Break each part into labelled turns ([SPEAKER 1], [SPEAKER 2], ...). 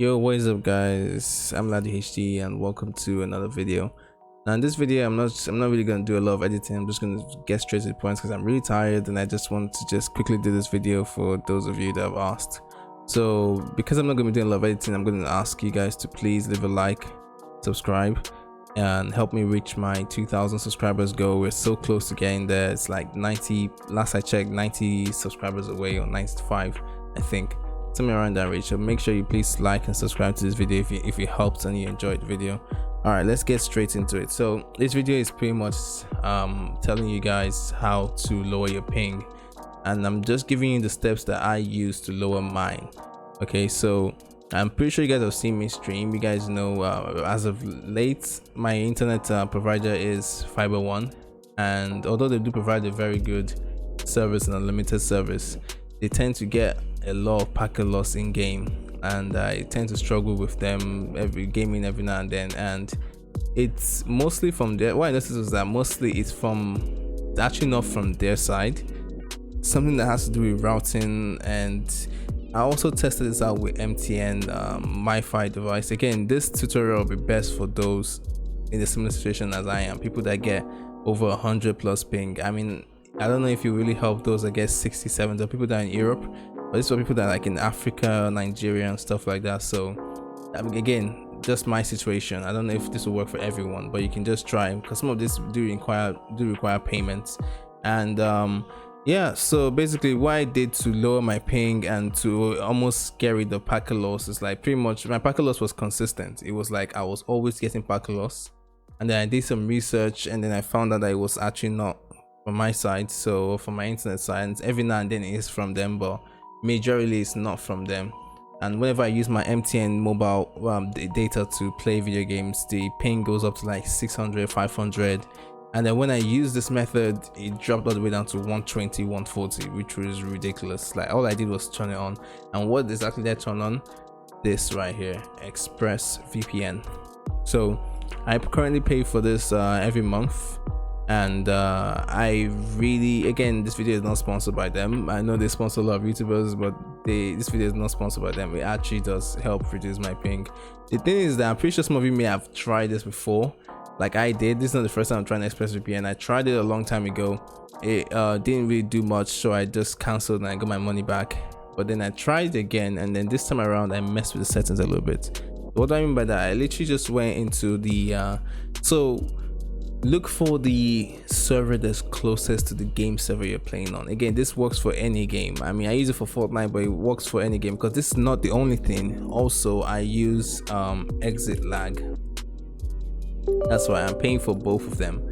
[SPEAKER 1] Yo, what is up guys? I'm Ladi HD and welcome to another video. Now in this video I'm not really gonna do a lot of editing. I'm just gonna get straight to the point because I'm really tired and I just want to just quickly do this video for those of you that have asked. So because I'm not gonna be doing a lot of editing, I'm gonna ask you guys to please leave a like, subscribe, and help me reach my 2,000 subscribers goal. We're so close to getting there. It's like 90, last I checked, 90 subscribers away, or 95 I think, something around that range. So make sure you please like and subscribe to this video if it helps and you enjoyed the video. All right, let's get straight into it. So this video is pretty much telling you guys how to lower your ping, and I'm just giving you the steps that I use to lower mine. Okay, so I'm pretty sure you guys have seen me stream. You guys know as of late my internet provider is Fiber One, and although they do provide a very good service and unlimited service, they tend to get a lot of packet loss in game, and I tend to struggle with them every now and then, and it's mostly from their, what I noticed was that mostly it's actually not from their side, something that has to do with routing. And I also tested this out with MTN MiFi device. Again, this tutorial will be best for those in a similar situation as I am, people that get over 100 plus ping. I mean, I don't know if you really help those, I guess 67, the people that are in Europe, but this is for people that are like in Africa, Nigeria and stuff like that. So I mean, again, just my situation, I don't know if this will work for everyone, but you can just try, because some of this do require payments. And yeah, so basically what I did to lower my ping and to almost carry the packet loss is like, pretty much my packet loss was consistent. It was like I was always getting packet loss, and then I did some research and then I found out that it was actually not from my side, so from my internet side, and every now and then it is from them, but majorly it's not from them. And whenever I use my MTN mobile data to play video games, the ping goes up to like 600, 500, and then when I use this method, it dropped all the way down to 120, 140, which was ridiculous. Like all I did was turn it on. And what exactly did I turn on? This right here, Express VPN. So I currently pay for this every month, and I really, again, this video is not sponsored by them. I know they sponsor a lot of YouTubers, but this video is not sponsored by them. It actually does help reduce my ping. The thing is that I'm pretty sure some of you may have tried this before, like I did. This is not the first time I'm trying ExpressVPN. I tried it a long time ago. It didn't really do much, so I just canceled and I got my money back. But then I tried again, and then this time around I messed with the settings a little bit. What do I mean by that? I literally just went into the so look for the server that's closest to the game server you're playing on. Again, this works for any game. I mean, I use it for Fortnite, but it works for any game, because this is not the only thing. Also, I use exit lag. That's why I'm paying for both of them,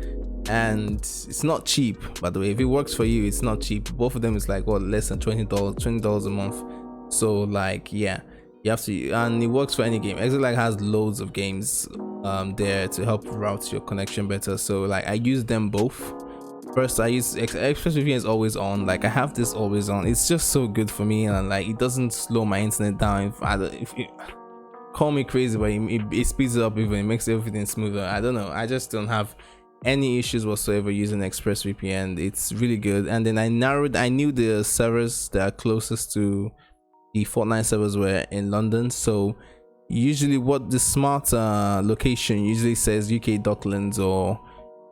[SPEAKER 1] and it's not cheap, by the way. If it works for you, it's not cheap. Both of them is like, what, less than $20 a month. So like, yeah, you have to, and it works for any game. Exit lag has loads of games there to help route your connection better. So like I use them both. First I use ExpressVPN is always on. Like I have this always on. It's just so good for me, and like it doesn't slow my internet down. If you call me crazy, but it speeds it up, even it makes everything smoother. I don't know, I just don't have any issues whatsoever using ExpressVPN. It's really good. And then I knew the servers that are closest to the Fortnite servers were in London. So usually what the smart location usually says UK Docklands or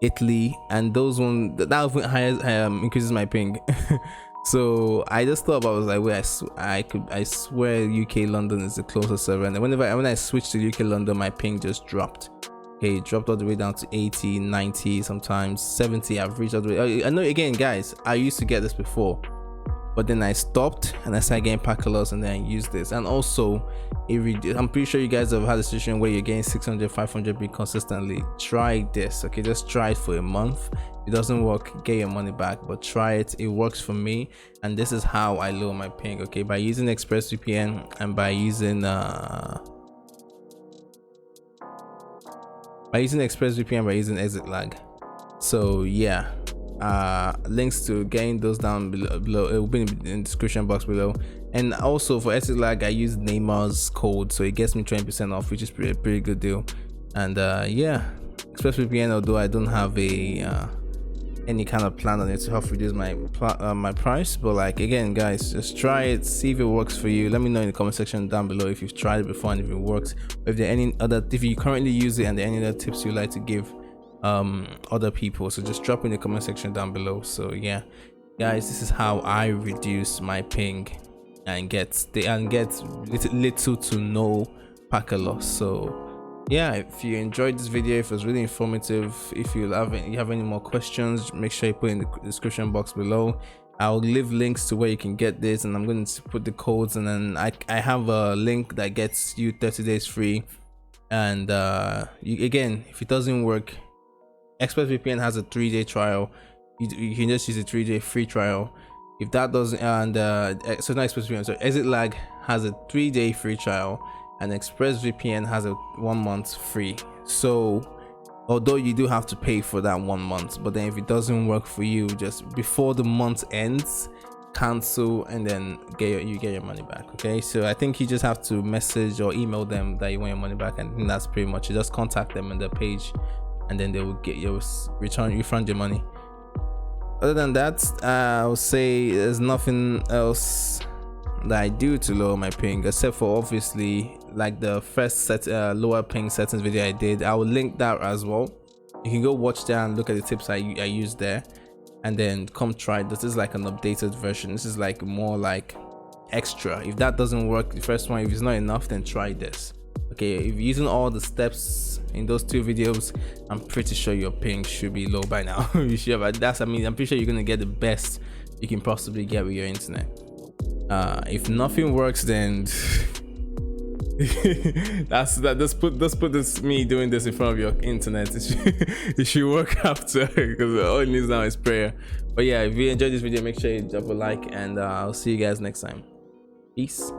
[SPEAKER 1] Italy, and those one that increases my ping. So I just thought about, I was like, wait, I swear UK London is the closest server. And then when I switched to UK London, my ping just dropped. Okay, it dropped all the way down to 80, 90, sometimes 70. I've reached all the way. I know, again guys, I used to get this before, but then I stopped and I started getting packet loss, and then I used this. And also I'm pretty sure you guys have had a situation where you're getting 600, 500 ping consistently. Try this, okay? Just try it for a month. If it doesn't work, get your money back, but try it. It works for me, and this is how I lower my ping, okay? By using ExpressVPN and by using exit lag. So yeah, links to getting those down below, it will be in the description box below. And also for exit lag, I use Neymar's code, so it gets me 20% off, which is a pretty good deal. And yeah, ExpressVPN, although I don't have a any kind of plan on it to help reduce my my price. But like, again guys, just try it, see if it works for you. Let me know in the comment section down below if you've tried it before and if it works, if there are any other, if you currently use it and there are any other tips you'd like to give other people. So just drop in the comment section down below. So yeah guys, this is how I reduce my ping and get little to no packet loss. So yeah, if you enjoyed this video, if it was really informative, if you have any more questions, make sure you put in the description box below. I'll leave links to where you can get this, and I'm going to put the codes, and then I have a link that gets you 30 days free. And again, if it doesn't work, ExpressVPN has a 3-day trial. You can just use a 3-day free trial. If that doesn't, and so not ExpressVPN, so ExitLag has a 3-day free trial, and ExpressVPN has a 1 month free. So although you do have to pay for that 1 month, but then if it doesn't work for you, just before the month ends, cancel, and then you get your money back. Okay, so I think you just have to message or email them that you want your money back, and I think that's pretty much it. Just contact them on their page, and then they will refund your money. Other than that, I'll say there's nothing else that I do to lower my ping, except for obviously like the first lower ping settings video I did. I will link that as well. You can go watch there and look at the tips I used there, and then come try this. Is like an updated version. This is like more like extra. If that doesn't work, the first one, if it's not enough, then try this. Okay, if you're using all the steps in those 2 videos, I'm pretty sure your ping should be low by now. You should have, I'm pretty sure you're gonna get the best you can possibly get with your internet. If nothing works, then just put this me doing this in front of your internet. It should work after, because all it needs now is prayer. But yeah, if you enjoyed this video, make sure you drop a like, and I'll see you guys next time. Peace.